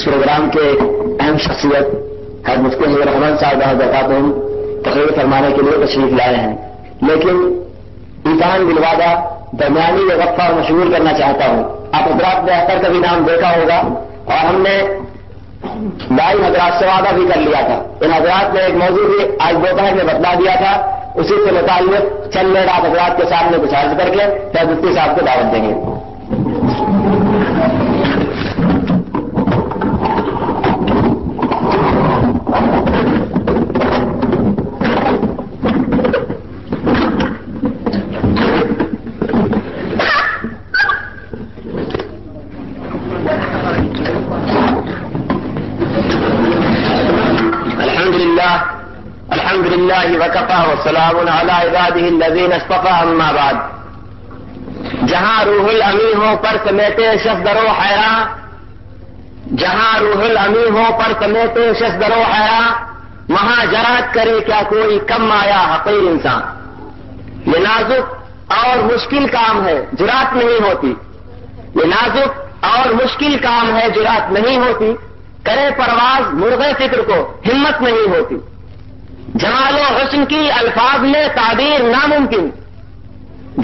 اس programme کے اہم شخصیت حضرت مفتی حضرت رحمان صاحب حضرات تقریر فرمانے کے لیے تشریف لائے ہیں، لیکن ایمان بالوعدہ درمیانی یہ وقفہ مشغول کرنا چاہتا ہوں. آپ حضرات نے اختر کا بھی نام دیکھا ہوگا اور ہم نے دائی حضرات سے وعدہ بھی کر لیا تھا. ان حضرات نے ایک موضوع بھی آج دوپہر میں بتلا دیا تھا، اسی سے متعلق چند منٹ آپ حضرات کے سامنے کچھ عرض کر کے پھر مفتی صاحب کو دعوت دیں گے. وکفى وسلام علی عباده الذین اصطفى اما بعد. جہاں روح الامی ہو پر سمیتے شخص درو حیراں، جہاں روح الامی ہو پر سمیتے شخص درو حیراں، وہاں جرات کرے کیا کوئی کم آیا حقیر انسان. یہ نازک اور مشکل کام ہے، جرات نہیں ہوتی. یہ نازک اور مشکل کام ہے، جرات نہیں ہوتی. کرے پرواز مرغے فکر کو ہمت نہیں ہوتی. جمال و حسن کی الفاظ میں تعبیر ناممکن،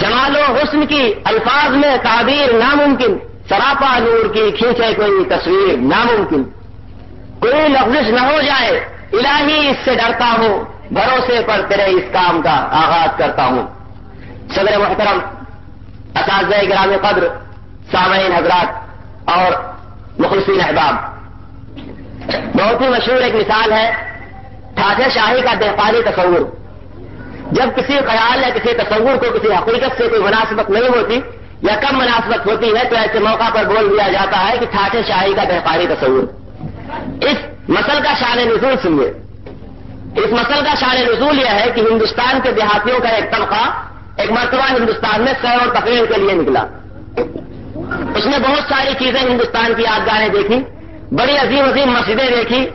جمال و حسن کی الفاظ میں تعبیر ناممکن. سراپا نور کی کھینچے کوئی تصویر ناممکن. کوئی لفظ نہ ہو جائے الہی اس سے ڈرتا ہوں، بھروسے پر تیرے اس کام کا آغاز کرتا ہوں. صدر محترم، اساتذہ گرامی قدر، سامعین حضرات اور مخلصین احباب، بہت ہی مشہور ایک مثال ہے ٹھاٹھے شاہی کا دہقانی تصور. جب کسی خیال یا کسی تصور کو کسی حقیقت سے کوئی مناسبت نہیں ہوتی یا کم مناسبت ہوتی ہے تو ایسے موقع پر بول دیا جاتا ہے کہ ٹھاٹھے شاہی کا دہقانی تصور. اس مسئلہ کا شان نزول سنیے. اس مسئلہ کا شان نزول یہ ہے کہ ہندوستان کے دیہاتیوں کا ایک طبقہ ایک مرتبہ ہندوستان میں سیر اور تفریح کے لیے نکلا. اس نے بہت ساری چیزیں ہندوستان کی یادگاریں دیکھی، بڑی عظیم عظیم مسجدیں دیکھی،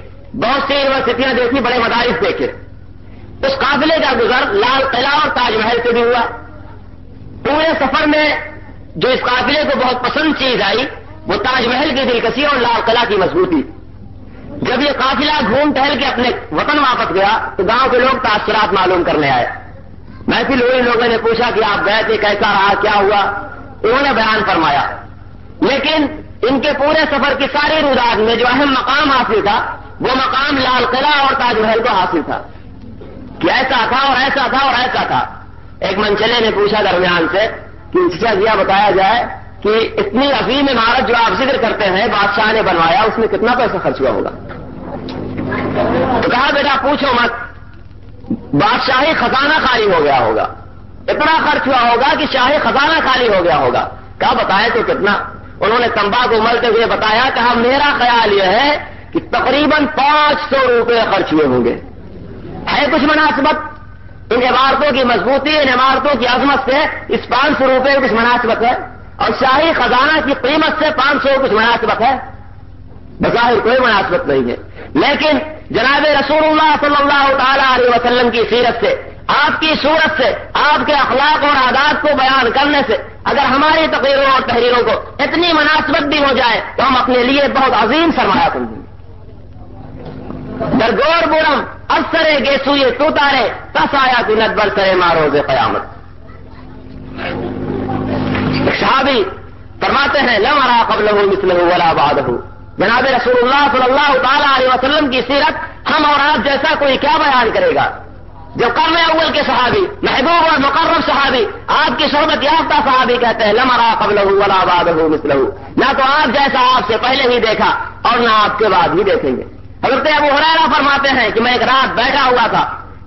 بہت سی یونیورسٹیاں دیکھی، بڑے مدارس دیکھے. اس قافلے کا گزر لال قلعہ اور تاج محل سے بھی ہوا. پورے سفر میں جو اس قافلے کو بہت پسند چیز آئی وہ تاج محل کی دلکشی اور لال قلعہ کی مضبوطی. جب یہ قافلہ گھوم ٹہل کے اپنے وطن واپس گیا تو گاؤں کے لوگ تاثرات معلوم کرنے آئے. محفل ہوئی، لوگوں نے پوچھا کہ آپ گئے تھے، کیسا رہا، کیا ہوا؟ انہوں نے بیان فرمایا. لیکن ان کے پورے سفر کی ساری رویداد میں جو اہم مقام حاصل تھا وہ مقام لال قلعہ اور تاج محل کو حاصل تھا کہ ایسا تھا اور ایسا تھا اور ایسا تھا. ایک منچلے نے پوچھا درمیان سے کہ چچا بتایا جائے کہ اتنی عظیم عمارت جو آپ ذکر کرتے ہیں بادشاہ نے بنوایا، اس میں کتنا پیسہ خرچ ہوا ہوگا؟ تو کہا بیٹا پوچھو مت، بادشاہی خزانہ خالی ہو گیا ہوگا، اتنا خرچ ہوا ہوگا کہ شاہی خزانہ خالی ہو گیا ہوگا. کہا بتائے تو کتنا؟ انہوں نے تمباکو ملتے ہوئے بتایا. کہا میرا خیال یہ ہے کہ تقریباً 500 روپے خرچ ہوئے ہوں گے. ہے کچھ مناسبت؟ ان عمارتوں کی مضبوطی، ان عمارتوں کی عظمت سے اس 500 روپے کچھ مناسبت ہے؟ اور شاہی خزانہ کی قیمت سے 500 کچھ مناسبت ہے؟ بظاہر کوئی مناسبت نہیں ہے. لیکن جناب رسول اللہ صلی اللہ تعالی علیہ وسلم کی سیرت سے، آپ کی صورت سے، آپ کے اخلاق اور عادات کو بیان کرنے سے اگر ہماری تقریروں اور تحریروں کو اتنی مناسبت بھی ہو جائے تو ہم اپنے لیے بہت عظیم سرمایہ سمجھیں گے. درگور بورم افسرے گیسوئے تو تارے تس آیا کہ ندبر سرے ماروز قیامت. صحابی فرماتے ہیں لم ارا قبلہ مثلہ ولا بعدہ. جناب رسول اللہ صلی اللہ تعالی علیہ وسلم کی سیرت ہم اور آپ جیسا کوئی کیا بیان کرے گا؟ جو قرن اول کے صحابی، محبوب اور مقرب صحابی، آپ کی صحبت یافتہ صحابی کہتے ہیں لم ارا قبلہ ولا بعدہ مثلہ. نہ تو آپ جیسا آپ سے پہلے ہی دیکھا اور نہ آپ کے بعد بھی دیکھیں گے. حضرت ابو ہریرہ فرماتے ہیں کہ میں ایک رات بیٹھا ہوا تھا،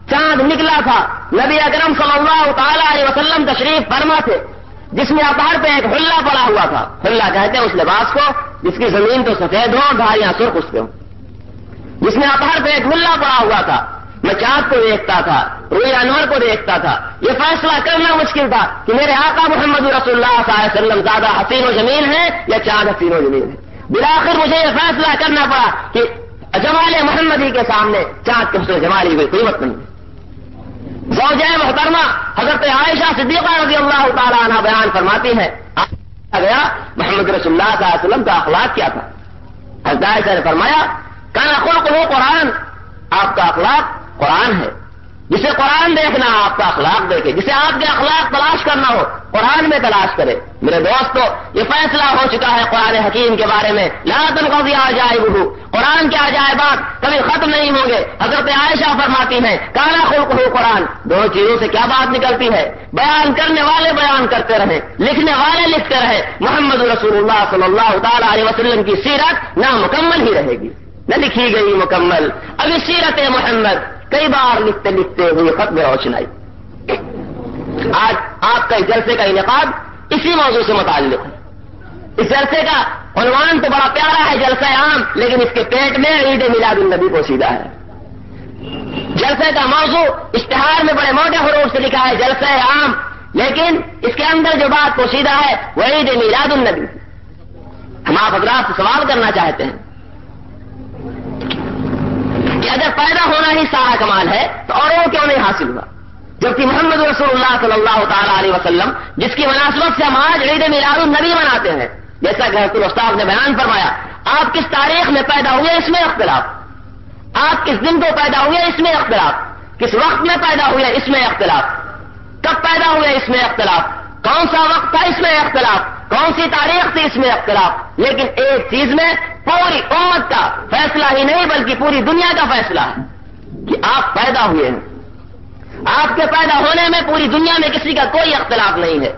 چاند نکلا تھا، نبی اکرم صلی اللہ تعالی علیہ وسلم تشریف فرما تھے، جس میں اپہر پہ ایک حلہ پڑا ہوا تھا. حلہ کہتے ہیں اس لباس کو جس کی زمین تو سفید ہو اور دھاریاں سرخ اس پہ ہو، جس میں اپہر پہ ایک حلہ پڑا ہوا تھا. میں چاند کو دیکھتا تھا، روئے انور کو دیکھتا تھا. یہ فیصلہ کرنا مشکل تھا کہ میرے آقا محمد رسول اللہ صلی اللہ علیہ وسلم زیادہ حسین و جمیل ہے یا چاند حسین و جمیل ہے. بالآخر مجھے یہ فیصلہ کرنا پڑا کہ جمال محمدی کے سامنے چاند کے حسن جمال کی کوئی قیمت نہیں. زوجہ محترمہ حضرت عائشہ صدیقہ رضی اللہ تعالی عنہ بیان فرماتی ہے گیا محمد رسول اللہ صلی اللہ علیہ وسلم کا اخلاق کیا تھا. حضرت عائشہ نے فرمایا کان خلقہ قرآن، آپ کا اخلاق قرآن ہے. جسے قرآن دیکھنا آپ کا اخلاق دیکھے، جسے آپ کے اخلاق تلاش کرنا ہو قرآن میں تلاش کرے. میرے دوستو یہ فیصلہ ہو چکا ہے قرآن حکیم کے بارے میں، لا تنقضی عجائبہ، قرآن کے عجائبات کبھی ختم نہیں ہوں گے. حضرت عائشہ فرماتی ہیں کانا خلقہ قرآن، دو چیزوں سے کیا بات نکلتی ہے؟ بیان کرنے والے بیان کرتے رہیں، لکھنے والے لکھتے رہے. محمد رسول اللہ صلی اللہ تعالی علیہ وسلم کی سیرت نامکمل ہی رہے گی، نہ لکھی گئی مکمل. ابھی سیرت محمد کئی بار لکھتے لکھتے ہوئے ختم روشنائی. آج آپ کا اس جلسے کا انعقاد اسی موضوع سے متعلق ہے. اس جلسے کا عنوان تو بڑا پیارا ہے، جلسہ عام، لیکن اس کے پیٹ میں عید میلاد النبی پوشیدہ ہے. جلسے کا موضوع اشتہار میں بڑے موٹے حروف سے لکھا ہے جلسہ عام، لیکن اس کے اندر جو بات پوشیدہ ہے وہ عید میلاد النبی. ہم آپ حضرات سے سوال کرنا چاہتے ہیں کہ اگر پیدا ہونا ہی سارا کمال ہے تو اوروں کیوں نہیں حاصل ہوا؟ جبکہ محمد رسول اللہ صلی اللہ تعالی علیہ وسلم جس کی مناسبت سے ہم آج عید میلاد النبی مناتے ہیں، جیسا کہ حضرت استاد نے بیان فرمایا، آپ کس تاریخ میں پیدا ہوئے اس میں اختلاف، آپ کس دن کو پیدا ہوئے اس میں اختلاف، کس وقت میں پیدا ہوئے اس میں اختلاف، کب پیدا ہوئے اس میں اختلاف، کون سا وقت تھا اس میں اختلاف، کون سی تاریخ تھی اس میں اختلاف. لیکن ایک چیز میں پوری امت کا فیصلہ ہی نہیں بلکہ پوری دنیا کا فیصلہ ہے کہ آپ پیدا ہوئے ہیں. آپ کے پیدا ہونے میں پوری دنیا میں کسی کا کوئی اختلاف نہیں ہے.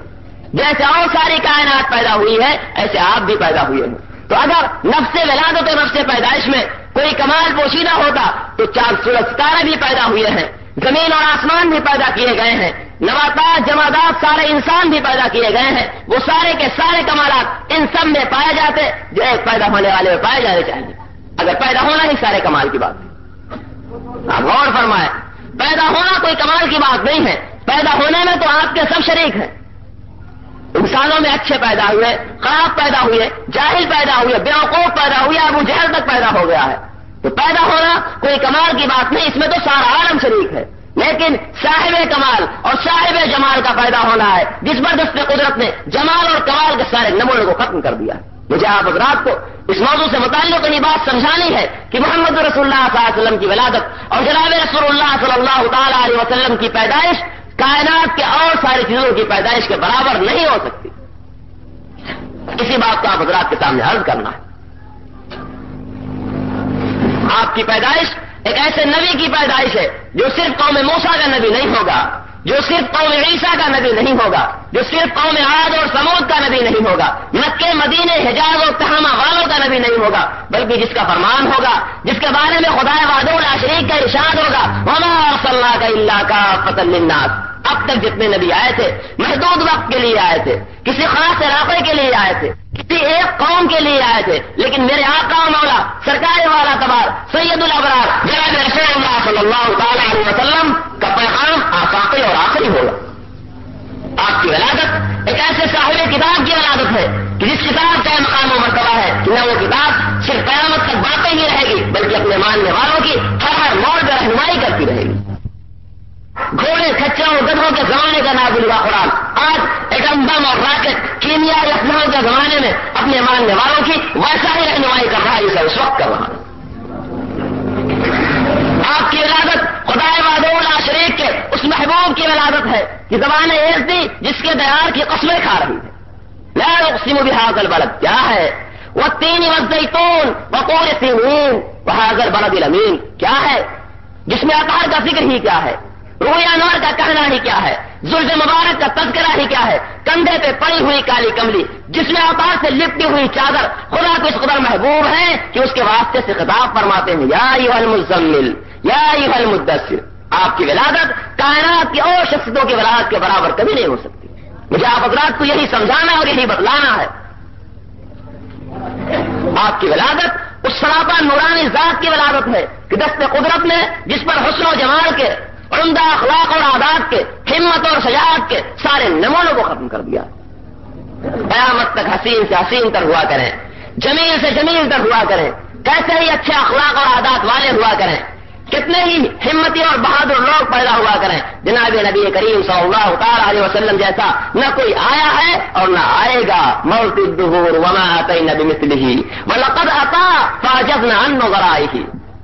جیسے اور ساری کائنات پیدا ہوئی ہے ایسے آپ بھی پیدا ہوئے ہیں. تو اگر نفس ولادت اور نفس پیدائش میں کوئی کمال پوشیدہ ہوتا تو چاند سورج ستارے بھی پیدا ہوئے ہیں، زمین اور آسمان بھی پیدا کیے گئے ہیں، نباتات جمادات سارے انسان بھی پیدا کیے گئے ہیں. وہ سارے کے سارے کمالات ان سب میں پائے جاتے جو ایک پیدا ہونے والے میں پائے جانے چاہیے. اگر پیدا ہونا ہی سارے کمال کی بات ہے، آپ غور فرمائیں، پیدا ہونا کوئی کمال کی بات نہیں ہے. پیدا ہونے میں تو آپ کے سب شریک ہیں. انسانوں میں اچھے پیدا ہوئے، خراب پیدا ہوئے، جاہل پیدا ہوئے، بیوقوف پیدا ہوئے، ابو جہل تک پیدا ہو گیا ہے. تو پیدا ہونا کوئی کمال کی بات نہیں، اس میں تو سارا عالم شریک ہے. لیکن صاحب کمال اور صاحب جمال کا پیدا ہونا ہے جس پر دست قدرت نے جمال اور کمال کے سارے نمونے کو ختم کر دیا. مجھے آپ حضرات کو اس موضوع سے متعلق یہ بات سمجھانی ہے کہ محمد رسول اللہ صلی اللہ علیہ وسلم کی ولادت اور جناب رسول اللہ صلی اللہ تعالی علیہ وسلم کی پیدائش کائنات کے اور ساری چیزوں کی پیدائش کے برابر نہیں ہو سکتی. اسی بات کو آپ حضرات کے سامنے عرض کرنا ہے. آپ کی پیدائش ایک ایسے نبی کی پیدائش ہے جو صرف قوم موسیٰ کا نبی نہیں ہوگا، جو صرف قوم عیسیٰ کا نبی نہیں ہوگا، جو صرف قوم عاد اور سمود کا نبی نہیں ہوگا، مکے مدینے حجاز اور تہامہ والوں کا نبی نہیں ہوگا، بلکہ جس کا فرمان ہوگا، جس کے بارے میں خدا وحدہ لا شریک کا ارشاد ہوگا، وما ارسلناک الا کافۃ للناس. اب تک جتنے نبی آئے تھے محدود وقت کے لیے آئے تھے، کسی خاص علاقے کے لیے آئے تھے، کسی ایک قوم کے لیے آئے تھے، لیکن میرے آقا و مولا سرکار والا تبار سید الابرار جناب رسول اللہ صلی اللہ تعالی علیہ وسلم کا پیغام آفاقی اور آخری ہوگا. آپ کی ولادت ایک ایسے صاحب کتاب کی ولادت ہے کہ جس کتاب کا مقام و مرتبہ ہے کہ نہ وہ کتاب صرف قیامت تک باقی ہی رہے گی بلکہ اپنے ماننے والوں کی ہر موڑ پر رہنمائی کرتی رہے گی. گھوڑے کچروں اور گدھوں کے زمانے کا نازل ہوا قرآن آج ایٹم بم اور راکٹ کیمیائی اسلحوں کے زمانے میں اپنے ماننے والوں کی ویسا ہی رہنمائی کر رہا ہے جسے اس وقت کر رہا ہے. آپ کی ولادت خدا وحدہ لا شریک کے اس محبوب کی ولادت ہے کہ زبان ایک تھی جس کے دیار کی قسمیں کھا رہی ہے. لا اقسم بهذا البلد کیا ہے، والتین والزیتون وطور سینین وهذا البلد الامین کیا ہے، جس میں اطہار کا ذکر ہی کیا ہے، روح انوار کا کہنا ہی کیا ہے، زلف مبارک کا تذکرہ ہی کیا ہے، کندھے پہ پڑی ہوئی کالی کملی جس میں اوتار سے لپٹی ہوئی چادر خدا کو اس قدر محبوب ہے کہ اس کے واسطے سے خطاب فرماتے ہیں یا ایھا المزمل یا ایھا المدثر. آپ کی ولادت کائنات کی اور شخصیتوں کی ولادت کے برابر کبھی نہیں ہو سکتی. مجھے آپ حضرات کو یہی سمجھانا اور یہی بتلانا ہے. آپ کی ولادت اس سراپا نورانی ذات کی ولادت ہے کہ دست قدرت نے جس پر حسن و جمال کے عمدہ اخلاق اور عادات کے ہمت اور شجاعت کے سارے نمونوں کو ختم کر دیا. قیامت تک حسین سے حسین تر ہوا کریں، جمیل سے جمیل تر ہوا کریں، کیسے ہی اچھے اخلاق اور عادات والے ہوا کریں، کتنے ہی ہمتی اور بہادر لوگ پیدا ہوا کریں، جناب نبی کریم صلی اللہ تعالی علیہ وسلم جیسا نہ کوئی آیا ہے اور نہ آئے گا۔ موت الدہور وما اتینا بمثلہ ولقد اتا فاجبنا عن نظرائہ۔